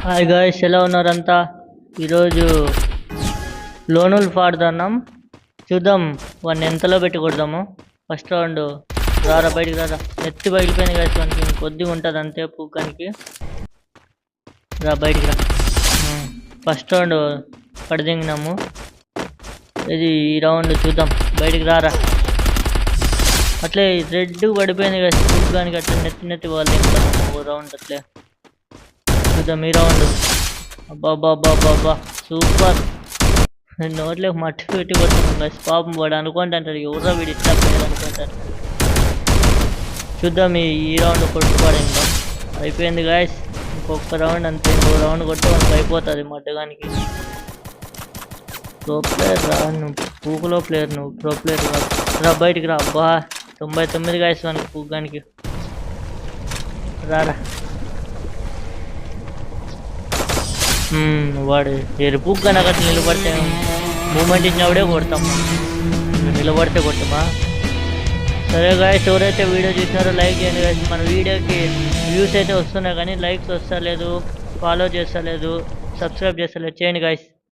Hi guys, ఎలా ఉన్నారంతా? ఈరోజు loan wolf ఆడుతున్నాం. చూద్దాం వాడిని ఎంతలో పెట్టి కొడదాము. ఫస్ట్ రౌండ్ రారా, బయటికి రారా. నెత్తి బయలుపోయింది గాయస్, మనకి కొద్దిగా ఉంటుంది అంతే పూకానికి. రా బయటికి రా. ఫస్ట్ రౌండ్ పడిదింగినాము. ఇది ఈ రౌండ్ చూద్దాం, బయటికి రారా. అట్లే రెడ్ పడిపోయింది కదా పూకానికి, అట్లా నెత్తి వాళ్ళు ఏం రౌండ్ అట్లే చూద్దాం. ఈ రౌండ్ అబ్బా సూపర్. నోట్లోకి మట్టి పెట్టి కొడుతున్నాం గాయస్. పాపం వాడు అనుకుంటాంటారు ఎవరో వీడు ఇట్లా పోయారు అనుకుంటారు. చూద్దాం ఈ రౌండ్ కొట్టుకోవడం అయిపోయింది గాయస్. ఇంకొక రౌండ్ అంతే, ఇంకో రౌండ్ కొట్టి మనకు అయిపోతుంది మడ్డగానికి. ప్రో ప్లేయర్ రా నువ్వు, పూకులో ప్లేయర్ నువ్వు, ప్రో ప్లేయర్ రా బయటికి రా. అబ్బా 99 గాయస్ మనకి పూగానికి. రారా. వాడు ఎరుపు కనుక నిలబడితే మూమెంట్ ఇచ్చినప్పుడే కొడతాం, నిలబడితే కొట్టమా. సరే గాయస్, ఎవరైతే వీడియో చూసినారో లైక్ చేయండి గాయస్. మన వీడియోకి వ్యూస్ అయితే వస్తున్నాయి కానీ లైక్స్ వస్తలేదు, ఫాలో చేస్తలేదు, సబ్స్క్రైబ్ చేస్తలేదు. చేయండి గాయస్.